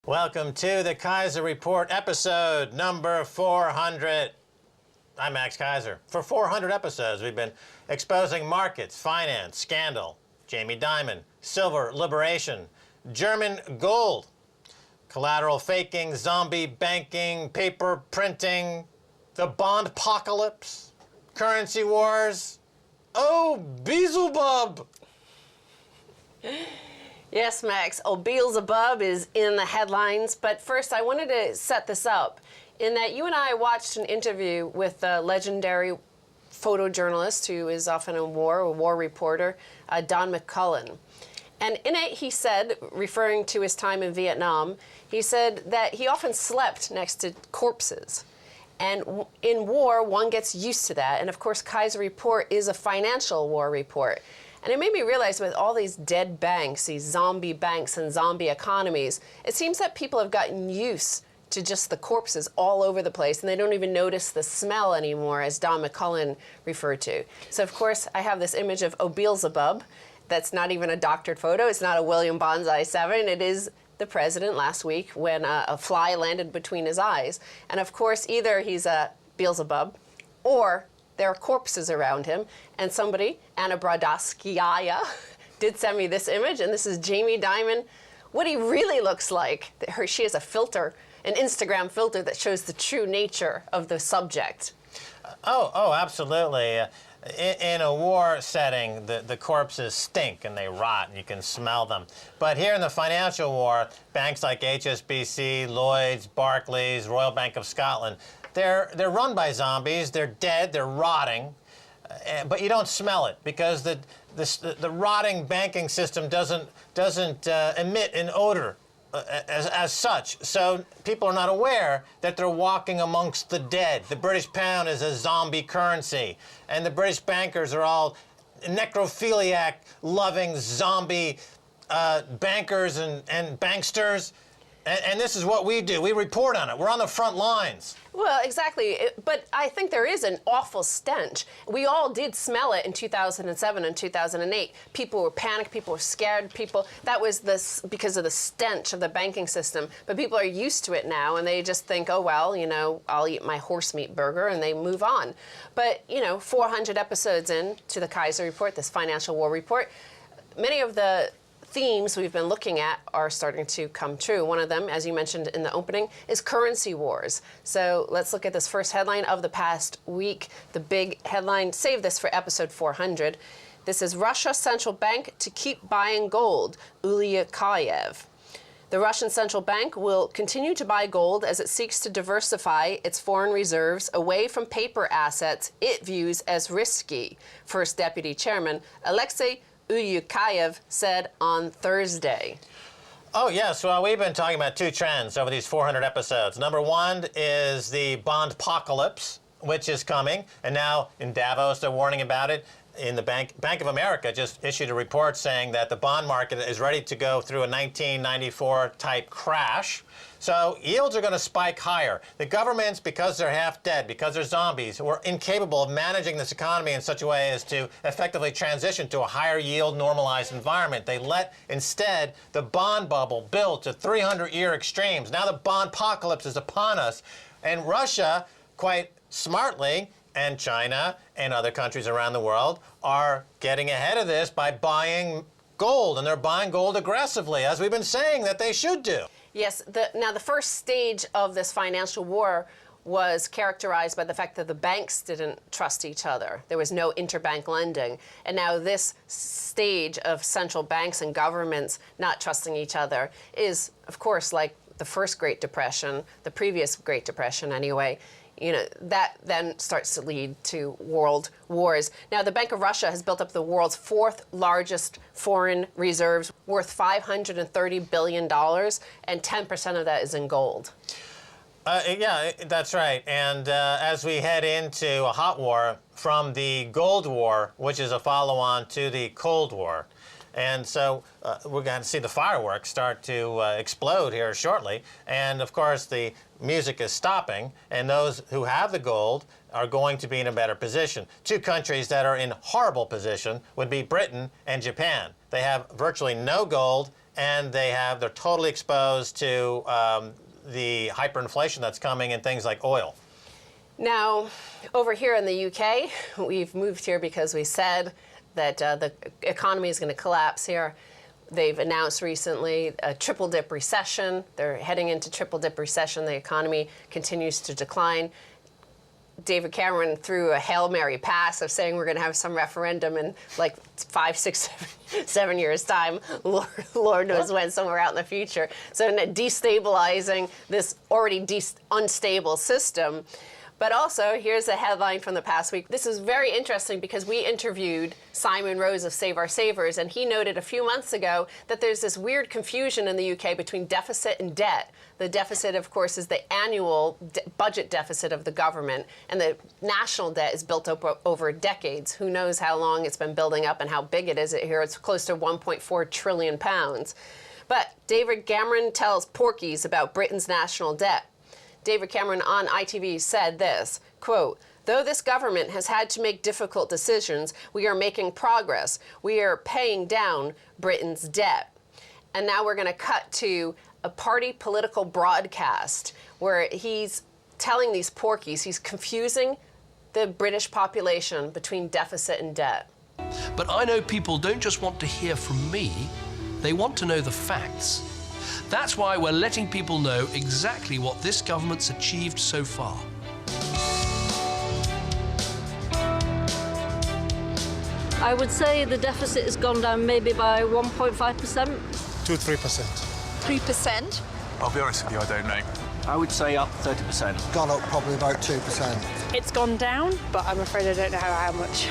Welcome to the Keiser Report, episode number 400. I'm Max Keiser. For 400 episodes, we've been exposing markets, finance, scandal, Jamie Dimon, silver liberation, German gold, collateral faking, zombie banking, paper printing, the bond-pocalypse, currency wars. Oh, Beelzebub! Yes, Max, Beelzebub is in the headlines, but first I wanted to set this up in that you and I watched an interview with the legendary photojournalist who is often in war, a war reporter, Don McCullen. And in it he said, referring to his time in Vietnam, he said that he often slept next to corpses. And in war, one gets used to that. And of course, Keiser Report is a financial war report. And it made me realize with all these dead banks, these zombie banks and zombie economies, it seems that people have gotten used to just the corpses all over the place, and they don't even notice the smell anymore, as Don McCullen referred to. So, of course, I have this image of Beelzebub. That's not even a doctored photo. It's not a William Bonsai 7. It is the president last week when a fly landed between his eyes. And, of course, either he's a Beelzebub or there are corpses around him, and somebody, Anna Brodowskaya, did send me this image, and this is Jamie Dimon. What he really looks like, she has a filter, an Instagram filter that shows the true nature of the subject. Oh, absolutely. In a war setting, the corpses stink and they rot, and you can smell them. But here in the financial war, banks like HSBC, Lloyds, Barclays, Royal Bank of Scotland, they're run by zombies. They're dead. They're rotting, but you don't smell it because the rotting banking system doesn't emit an odor as such. So people are not aware that they're walking amongst the dead. The British pound is a zombie currency, and the British bankers are all necrophiliac-loving zombie bankers and banksters. And this is what we do. We report on it. We're on the front lines. Well, exactly. But I think there is an awful stench. We all did smell it in 2007 and 2008. People were panicked. People were scared. That was because of the stench of the banking system. But people are used to it now, and they just think, oh, well, I'll eat my horse meat burger, and they move on. But, 400 episodes in to the Keiser Report, this financial war report, many of the themes we've been looking at are starting to come true. One of them, as you mentioned in the opening, is currency wars. So let's look at this first headline of the past week. The big headline, save this for episode 400. This is Russia Central Bank to keep buying gold, Ulyankayev. The Russian central bank will continue to buy gold as it seeks to diversify its foreign reserves away from paper assets it views as risky, First Deputy Chairman Alexei Ulyankayev said on Thursday. Oh, yes. Well, we've been talking about two trends over these 400 episodes. Number one is the bond-pocalypse, which is coming. And now in Davos, they're warning about it. In the Bank of America just issued a report saying that the bond market is ready to go through a 1994 type crash. So yields are going to spike higher. The governments, because they're half dead, because they're zombies, were incapable of managing this economy in such a way as to effectively transition to a higher yield normalized environment. They let instead the bond bubble build to 300-year extremes. Now the bond-pocalypse is upon us. And Russia, quite smartly, and China and other countries around the world are getting ahead of this by buying gold, and they're buying gold aggressively, as we've been saying that they should do. Yes, now the first stage of this financial war was characterized by the fact that the banks didn't trust each other. There was no interbank lending. And now this stage of central banks and governments not trusting each other is, of course, like the first Great Depression, the previous Great Depression anyway. That then starts to lead to world wars. Now, the Bank of Russia has built up the world's fourth largest foreign reserves, worth $530 billion, and 10% of that is in gold. Yeah, that's right. And as we head into a hot war from the Gold War, which is a follow-on to the Cold War, and so we're going to see the fireworks start to explode here shortly. And, of course, the music is stopping, and those who have the gold are going to be in a better position. Two countries that are in horrible position would be Britain and Japan. They have virtually no gold and they're totally exposed to the hyperinflation that's coming in things like oil. Now, over here in the UK, we've moved here because we said that the economy is going to collapse here. They've announced recently a triple-dip recession. They're heading into triple-dip recession. The economy continues to decline. David Cameron threw a Hail Mary pass of saying we're going to have some referendum in like 5, 6, 7 years' time. Lord knows when, somewhere out in the future. So destabilizing this already unstable system. But also, here's a headline from the past week. This is very interesting because we interviewed Simon Rose of Save Our Savers, and he noted a few months ago that there's this weird confusion in the UK between deficit and debt. The deficit, of course, is the annual budget deficit of the government, and the national debt is built up over decades. Who knows how long it's been building up and how big it is here. It's close to 1.4 trillion pounds. But David Cameron tells porkies about Britain's national debt. David Cameron on ITV said this, quote, "Though this government has had to make difficult decisions, we are making progress. We are paying down Britain's debt." And now we're going to cut to a party political broadcast where he's telling these porkies, he's confusing the British population between deficit and debt. But I know people don't just want to hear from me, they want to know the facts. That's why we're letting people know exactly what this government's achieved so far. I would say the deficit has gone down maybe by 1.5%. 2-3%. 3%? I'll be honest with you, I don't know. I would say up 30%. Gone up probably about 2%. It's gone down, but I'm afraid I don't know how much.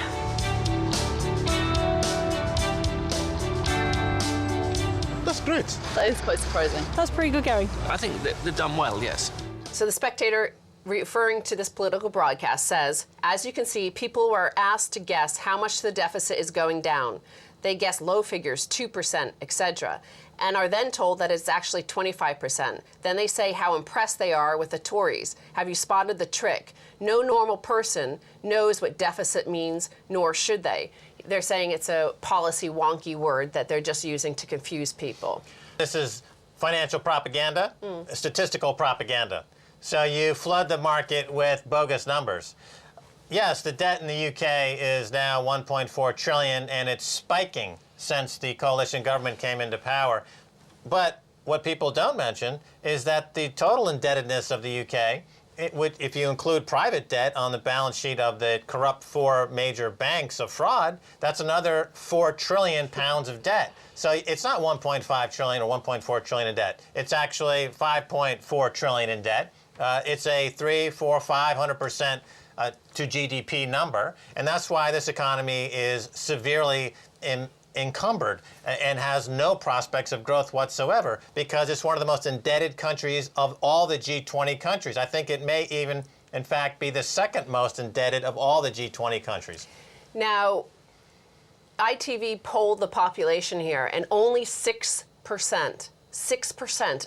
That's great. That is quite surprising. That's pretty good going. I think they've done well, yes. So the Spectator, referring to this political broadcast, says, as you can see, people were asked to guess how much the deficit is going down. They guess low figures, 2%, etc., and are then told that it's actually 25%. Then they say how impressed they are with the Tories. Have you spotted the trick? No normal person knows what deficit means, nor should they. They're saying it's a policy wonky word that they're just using to confuse people. This is financial propaganda, statistical propaganda. So you flood the market with bogus numbers. Yes, the debt in the UK is now 1.4 trillion, and it's spiking since the coalition government came into power. But what people don't mention is that the total indebtedness of the UK, if you include private debt on the balance sheet of the corrupt 4 major banks of fraud, that's another 4 trillion pounds of debt. So it's not 1.5 trillion or 1.4 trillion in debt. It's actually 5.4 trillion in debt. It's a 3, 4, 500% to GDP number, and that's why this economy is severely encumbered and has no prospects of growth whatsoever, because it's one of the most indebted countries of all the G20 countries. I think it may even, in fact, be the second most indebted of all the G20 countries. Now, ITV polled the population here, and only 6%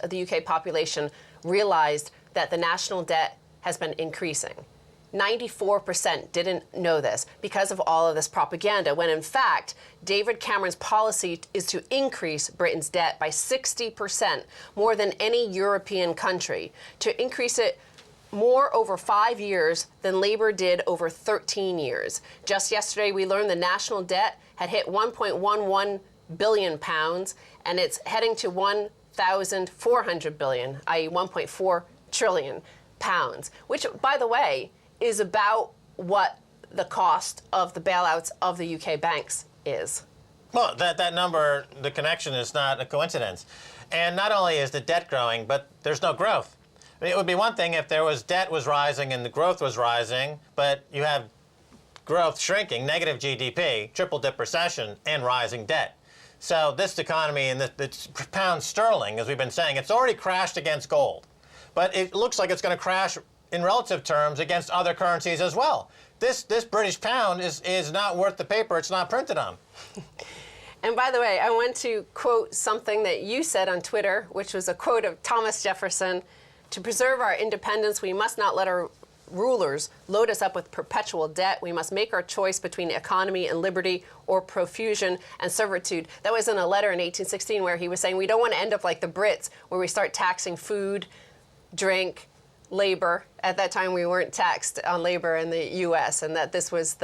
of the UK population realized that the national debt has been increasing. 94% didn't know this because of all of this propaganda, when in fact, David Cameron's policy is to increase Britain's debt by 60%, more than any European country, to increase it more over 5 years than Labour did over 13 years. Just yesterday, we learned the national debt had hit 1.11 billion pounds, and it's heading to 1,400 billion, i.e. 1.4 trillion pounds, which, by the way, is about what the cost of the bailouts of the UK banks is. Well, that number, the connection is not a coincidence. And not only is the debt growing, but there's no growth. I mean, it would be one thing if there was debt was rising and the growth was rising, but you have growth shrinking, negative GDP, triple-dip recession, and rising debt. So this economy and the pound sterling, as we've been saying, it's already crashed against gold. But it looks like it's going to crash in relative terms against other currencies as well. This British pound is not worth the paper it's not printed on. And by the way, I want to quote something that you said on Twitter, which was a quote of Thomas Jefferson: "To preserve our independence, we must not let our rulers load us up with perpetual debt. We must make our choice between economy and liberty or profusion and servitude. That was in a letter in 1816 where he was saying we don't want to end up like the Brits where we start taxing food, drink, labor. At that time we weren't taxed on labor in the U.S. and that this was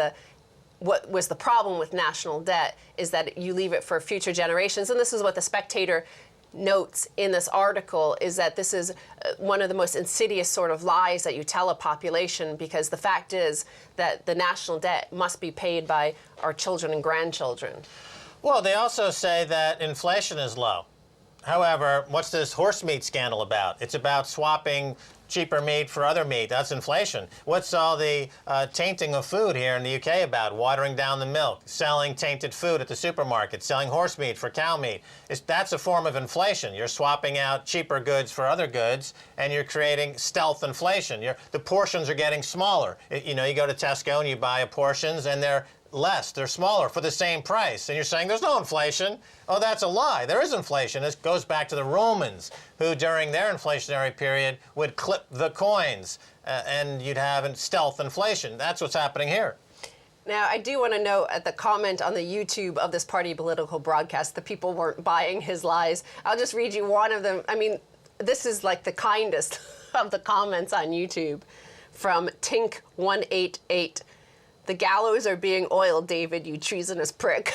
what was the problem with national debt is that you leave it for future generations. And this is what the Spectator notes in this article is that this is one of the most insidious sort of lies that you tell a population because the fact is that the national debt must be paid by our children and grandchildren. Well, they also say that inflation is low. However, what's this horse meat scandal about? It's about swapping cheaper meat for other meat. That's inflation. What's all the tainting of food here in the UK about? Watering down the milk, selling tainted food at the supermarket, selling horse meat for cow meat. That's a form of inflation. You're swapping out cheaper goods for other goods, and you're creating stealth inflation. The portions are getting smaller. You go to Tesco and you buy portions, and they're less. They're smaller for the same price. And you're saying there's no inflation. Oh, that's a lie. There is inflation. This goes back to the Romans, who during their inflationary period would clip the coins, and you'd have stealth inflation. That's what's happening here. Now, I do want to note at the comment on the YouTube of this party political broadcast, the people weren't buying his lies. I'll just read you one of them. I mean, this is like the kindest of the comments on YouTube from Tink188. The gallows are being oiled, David, you treasonous prick.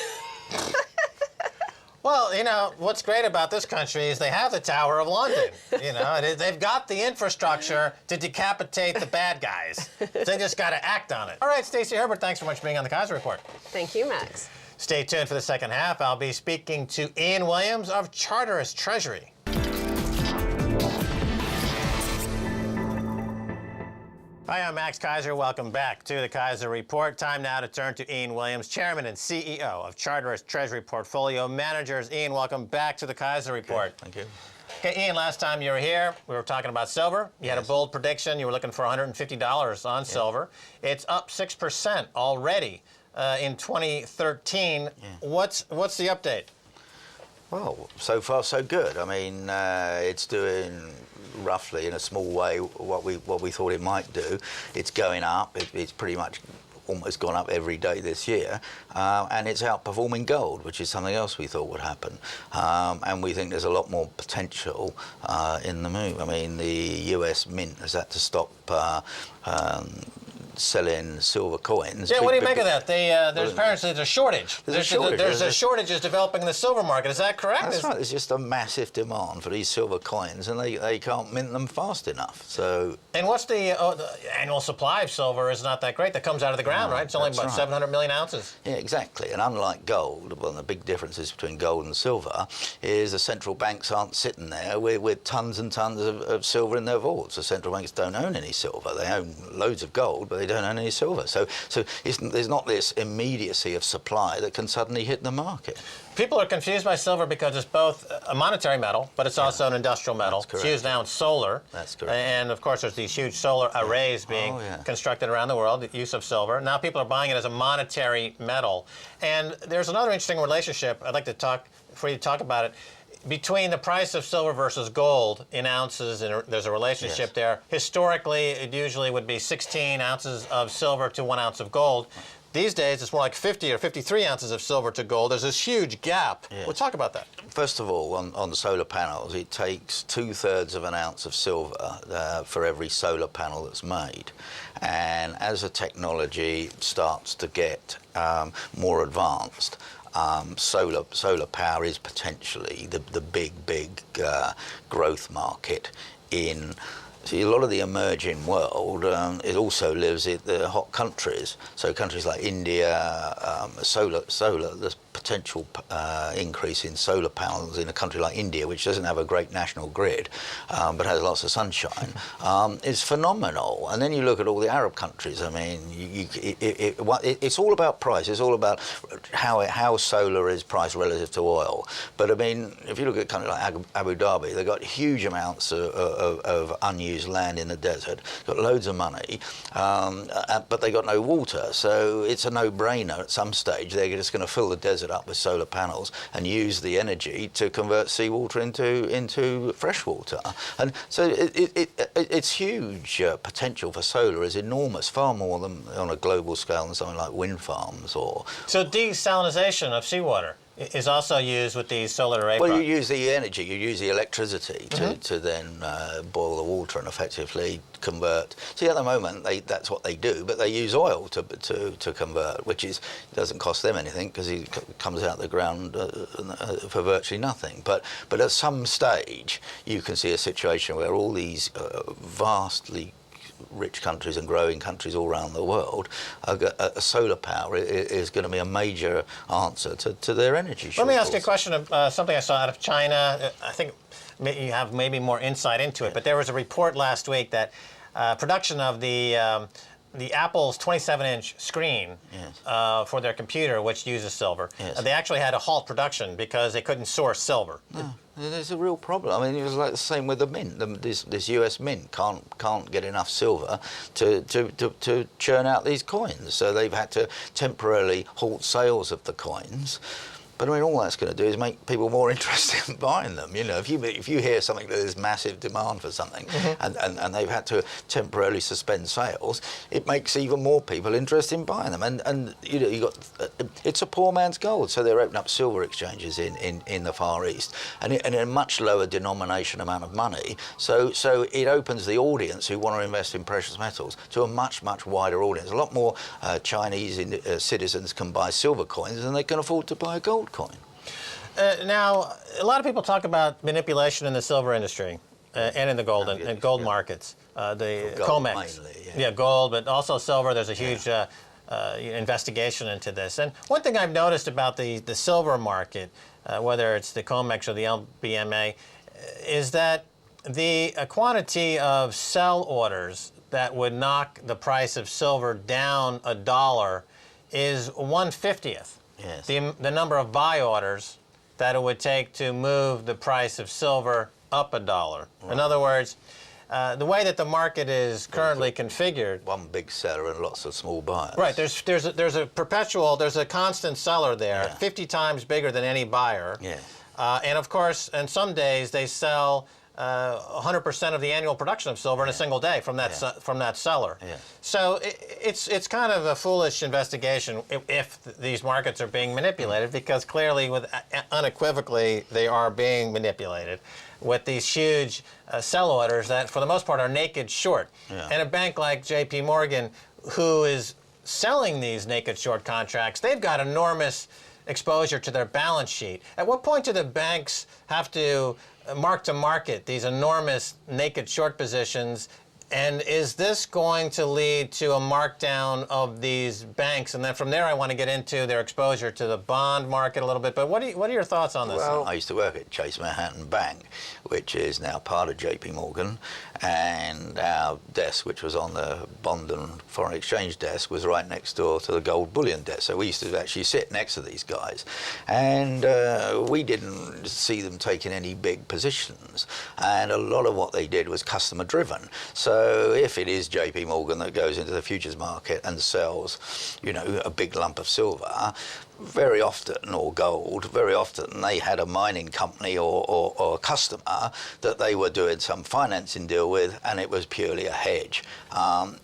Well, what's great about this country is they have the Tower of London. They've got the infrastructure to decapitate the bad guys. They just got to act on it. All right, Stacey Herbert, thanks so much for being on the Keiser Report. Thank you, Max. Stay tuned for the second half. I'll be speaking to Ian Williams of Charteris Treasury. Hi, I'm Max Keiser. Welcome back to the Keiser Report. Time now to turn to Ian Williams, Chairman and CEO of Charteris Treasury Portfolio Managers. Ian, welcome back to the Keiser Report. Thank you. Okay, Ian, last time you were here, we were talking about silver. You had a bold prediction. You were looking for $150 on silver. It's up 6% already in 2013. Yeah. What's the update? Well, so far so good. I mean, it's doing roughly in a small way what we thought it might do. It's going up. It's pretty much almost gone up every day this year, and it's outperforming gold, which is something else we thought would happen. And we think there's a lot more potential in the move. I mean, the US Mint has had to stop selling silver coins. Yeah, what do you make of that? There's apparently a shortage. There's a shortage is developing in the silver market. Is that correct? That's right. There's just a massive demand for these silver coins, and they can't mint them fast enough. So. And what's the annual supply of silver? Is not that great. That comes out of the ground, right? It's only about 700 million ounces. Yeah, exactly. And unlike gold, one of the big differences between gold and silver is the central banks aren't sitting there with tons and tons of silver in their vaults. The central banks don't own any silver. They own loads of gold, but they don't own any silver. So there's not this immediacy of supply that can suddenly hit the market. People are confused by silver because it's both a monetary metal, but it's also an industrial metal. It's used now in solar. That's correct. And of course, there's these huge solar arrays being constructed around the world, the use of silver. Now people are buying it as a monetary metal. And there's another interesting relationship I'd like to talk, for you to talk about it, between the price of silver versus gold in ounces, and there's a relationship there. Historically, it usually would be 16 ounces of silver to 1 ounce of gold. These days, it's more like 50 or 53 ounces of silver to gold. There's this huge gap. Yeah. We'll talk about that. First of all, on solar panels, it takes 2/3 of an ounce of silver for every solar panel that's made. And as the technology starts to get more advanced, solar power is potentially the big growth market in. See, a lot of the emerging world, it also lives in the hot countries. So countries like India, solar, the potential increase in solar panels in a country like India, which doesn't have a great national grid, but has lots of sunshine, is phenomenal. And then you look at all the Arab countries. I mean, it's all about price. It's all about how solar is priced relative to oil. But I mean, if you look at a country like Abu Dhabi, they've got huge amounts of unused land in the desert, got loads of money, but they got no water. So it's a no-brainer at some stage. They're just going to fill the desert it up with solar panels and use the energy to convert seawater into fresh water. And so it's huge. Potential for solar is enormous, far more than on a global scale than something like wind farms or... So desalinization of seawater is also used with these solar array Well, you projects. use the energy, you use the electricity to then boil the water and effectively convert. See, at the moment, that's what they do, but they use oil to convert, which doesn't cost them anything because it comes out of the ground for virtually nothing. But at some stage, you can see a situation where all these vastly rich countries and growing countries all around the world, solar power is going to be a major answer to their energy shortfalls. Let me ask you a question of something I saw out of China. I think you have maybe more insight into it, but there was a report last week that production of the Apple's 27-inch screen for their computer, which uses silver, they actually had to halt production because they couldn't source silver. There's a real problem. I mean, it was like the same with the mint. This US mint can't get enough silver to churn out these coins, so they've had to temporarily halt sales of the coins. But I mean, all that's going to do is make people more interested in buying them. You know, if you hear something that there's massive demand for something, and they've had to temporarily suspend sales, it makes even more people interested in buying them. And you know, it's a poor man's gold. So they're opening up silver exchanges in the Far East, and in a much lower denomination amount of money. So it opens the audience who want to invest in precious metals to a much wider audience. A lot more Chinese citizens can buy silver coins than they can afford to buy a gold coin. Now, a lot of people talk about manipulation in the silver industry and in the gold and gold markets. The Gold COMEX, mainly, gold, but also silver. There's a huge investigation into this. And one thing I've noticed about the silver market, whether it's the COMEX or the LBMA, is that the quantity of sell orders that would knock the price of silver down $1 is 1/50th. Yes. The number of buy orders that it would take to move the price of silver up $1. Right. In other words, the way that the market is currently configured. One big seller and lots of small buyers. Right. There's a constant seller there, 50 times bigger than any buyer. Yeah. And of course, and some days they sell 100% of the annual production of silver in a single day from that seller. Yeah. So it's kind of a foolish investigation if these markets are being manipulated, because clearly, unequivocally, they are being manipulated with these huge sell orders that, for the most part, are naked short. Yeah. And a bank like J.P. Morgan, who is selling these naked short contracts, they've got enormous exposure to their balance sheet. At what point do the banks have to mark to market these enormous naked short positions? And is this going to lead to a markdown of these banks? And then from there, I want to get into their exposure to the bond market a little bit. But what are your thoughts on this? Well, I used to work at Chase Manhattan Bank, which is now part of J.P. Morgan, and our desk, which was on the bond and foreign exchange desk, was right next door to the gold bullion desk. So we used to actually sit next to these guys, and we didn't see them taking any big positions. And a lot of what they did was customer driven. So if it is J.P. Morgan that goes into the futures market and sells, you know, a big lump of silver, very often, or gold, very often they had a mining company or a customer that they were doing some financing deal with, and it was purely a hedge.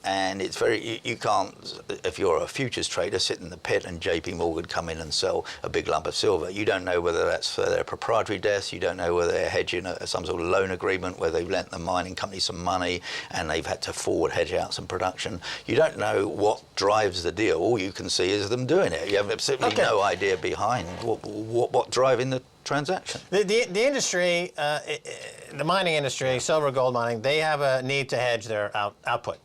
And it's you can't, if you're a futures trader, sit in the pit and JP Morgan come in and sell a big lump of silver. You don't know whether that's for their proprietary desk, you don't know whether they're hedging some sort of loan agreement where they've lent the mining company some money and they've had to forward hedge out some production. You don't know what drives the deal. All you can see is them doing it. You have absolutely no idea behind what driving the transaction. The industry, the mining industry, silver, gold mining, they have a need to hedge their output.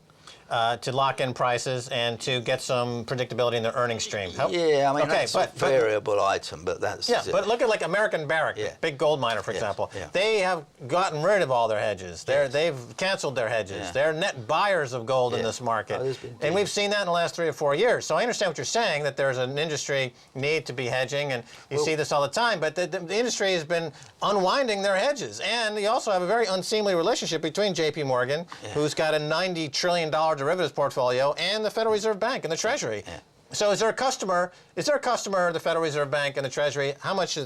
To lock in prices and to get some predictability in their earnings stream. Yeah, I mean, that's a variable item, but that's... Yeah, but look at like American Barrick, big gold miner, for example. Yeah. They have gotten rid of all their hedges. They've canceled their hedges. Yeah. They're net buyers of gold in this market. And we've seen that in the last 3 or 4 years. So I understand what you're saying, that there's an industry need to be hedging, and you see this all the time. But the industry has been unwinding their hedges. And you also have a very unseemly relationship between J.P. Morgan, who's got a $90 trillion derivatives portfolio, and the Federal Reserve Bank and the Treasury. So is there a customer? Is there a customer, the Federal Reserve Bank and the Treasury? How much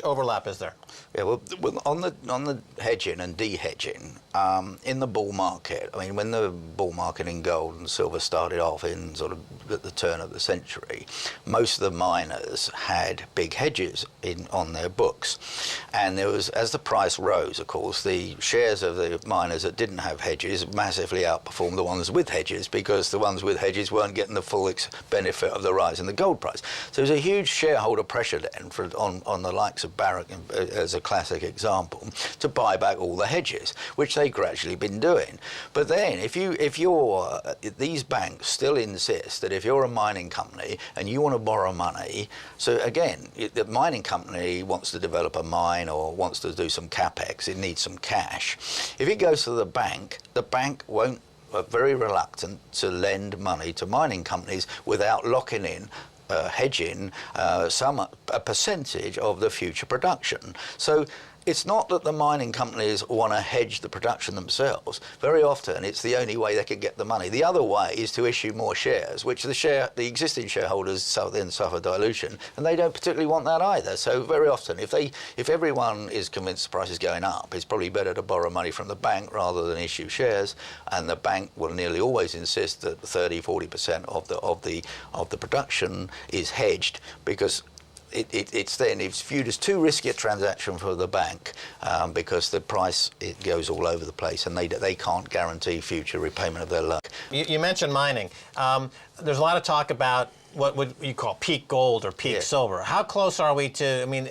overlap is there? Yeah, well, on the hedging and de-hedging, in the bull market, I mean, when the bull market in gold and silver started off in sort of at the turn of the century, most of the miners had big hedges on their books. And there was, as the price rose, of course, the shares of the miners that didn't have hedges massively outperformed the ones with hedges, because the ones with hedges weren't getting the full benefit of the rise in the gold price. So there's a huge shareholder pressure then on the likes of Barrick as a classic example to buy back all the hedges, which they've gradually been doing. But then these banks still insist that if you're a mining company and you want to borrow money, so again, the mining company wants to develop a mine or wants to do some capex, it needs some cash. If it goes to the bank won't, are very reluctant to lend money to mining companies without locking in hedging a percentage of the future production. So it's not that the mining companies want to hedge the production themselves. Very often it's the only way they can get the money. The other way is to issue more shares, which the existing shareholders then suffer dilution, and they don't particularly want that either. So very often, if everyone is convinced the price is going up, it's probably better to borrow money from the bank rather than issue shares, and the bank will nearly always insist that 30-40% of the production is hedged, because it's viewed as too risky a transaction for the bank, because the price, it goes all over the place, and they can't guarantee future repayment of their loan. You mentioned mining. There's a lot of talk about what would you call peak gold or peak silver. How close are we to, I mean,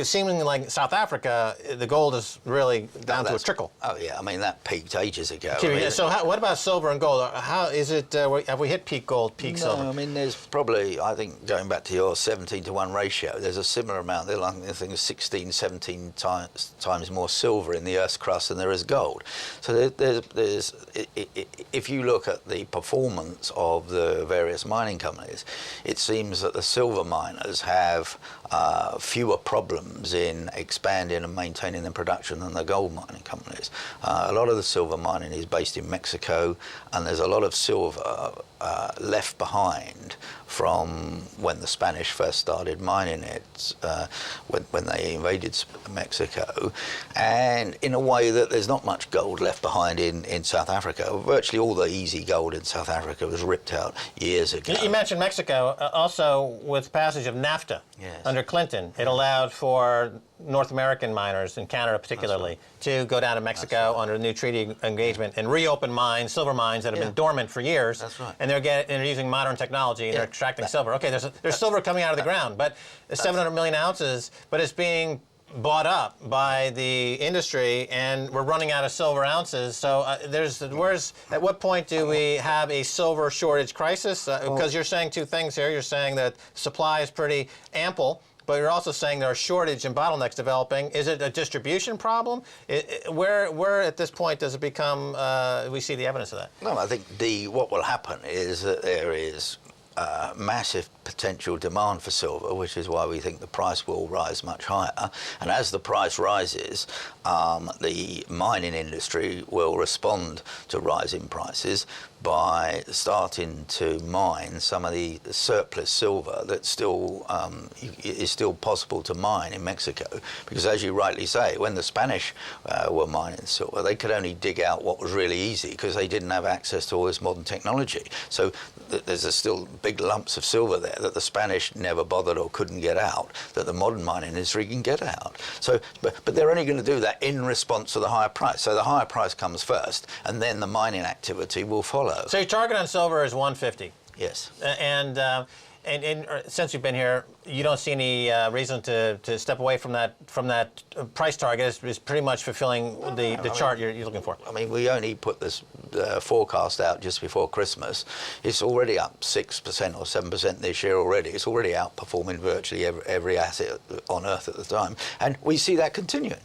seemingly like South Africa, the gold is really down to a trickle. Oh yeah, I mean, that peaked ages ago. So what about silver and gold? How is it, have we hit peak gold, peak silver? No, I mean, there's probably, I think, going back to your 17-to-1 ratio, there's a similar amount. There's like, I think, 16, 17 times more silver in the Earth's crust than there is gold. So if you look at the performance of the various mining companies, it seems that the silver miners have fewer problems in expanding and maintaining their production than the gold mining companies. A lot of the silver mining is based in Mexico, and there's a lot of silver left behind from when the Spanish first started mining it, when they invaded Mexico, and in a way that there's not much gold left behind in South Africa. Virtually all the easy gold in South Africa was ripped out years ago. You mentioned Mexico. Also, with passage of NAFTA under Clinton, it allowed for North American miners, in Canada particularly, to go down to Mexico under a new treaty engagement and reopen mines, silver mines that have been dormant for years. That's right. And they're using modern technology and they're extracting silver. Okay, there's silver coming out of the ground, but 700 million ounces, but it's being bought up by the industry, and we're running out of silver ounces. So at what point do we have a silver shortage crisis? Because you're saying two things here. You're saying that supply is pretty ample, but you're also saying there are shortage and bottlenecks developing. Is it a distribution problem? Where at this point does it become, we see the evidence of that? No, I think what will happen is that there is massive potential demand for silver, which is why we think the price will rise much higher. And as the price rises, the mining industry will respond to rising prices by starting to mine some of the surplus silver that is still possible to mine in Mexico. Because as you rightly say, when the Spanish were mining silver, they could only dig out what was really easy because they didn't have access to all this modern technology. So there's still big lumps of silver there that the Spanish never bothered or couldn't get out, that the modern mining industry can get out. So, but they're only going to do that in response to the higher price. So the higher price comes first, and then the mining activity will follow. So your target on silver is 150. Yes. And since you've been here, you don't see any reason to step away from that price target. It's pretty much fulfilling the chart you're looking for. I mean, we only put this forecast out just before Christmas. It's already up 6% or 7% this year already. It's already outperforming virtually every asset on Earth at the time, and we see that continuing.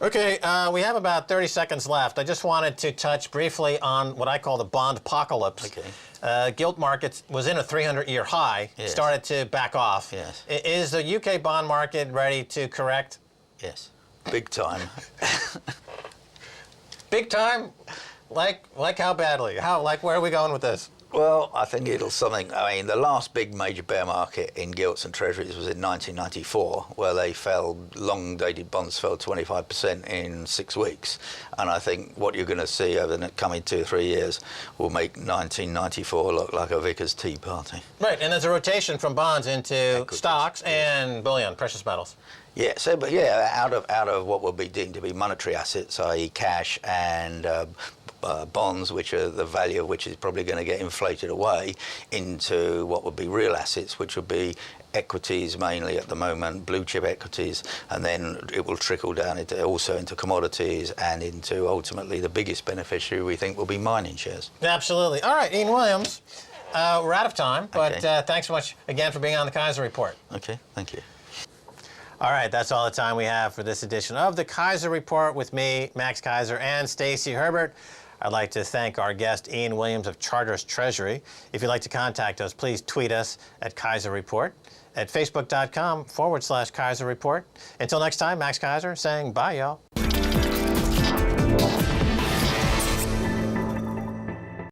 Okay, we have about 30 seconds left. I just wanted to touch briefly on what I call the bond-pocalypse. Okay. Gilt market was in a 300-year high, started to back off. Yes. Is the UK bond market ready to correct? Yes, big time. Big time? Like how badly? Where are we going with this? Well, I think it'll something. I mean, the last big major bear market in gilts and treasuries was in 1994, where they fell, long-dated bonds fell 25% in 6 weeks. And I think what you're going to see over the coming 2 or 3 years will make 1994 look like a vicar's tea party. Right, and there's a rotation from bonds into Equities, stocks yes. and bullion, precious metals. Yeah, so but yeah, out of what would be deemed to be monetary assets, i.e. cash and bonds, which are the value of which is probably going to get inflated away, into what would be real assets, which would be equities mainly at the moment, blue chip equities, and then it will trickle down into commodities and into ultimately the biggest beneficiary we think will be mining shares. Absolutely. All right, Ian Williams, we're out of time, but Okay. thanks so much again for being on the Keiser Report. Okay, thank you. All right, that's all the time we have for this edition of the Keiser Report with me, Max Keiser, and Stacey Herbert. I'd like to thank our guest, Ian Williams of Charteris Treasury. If you'd like to contact us, please tweet us at Keiser Report at facebook.com/Keiser Report. Until next time, Max Keiser saying bye, y'all.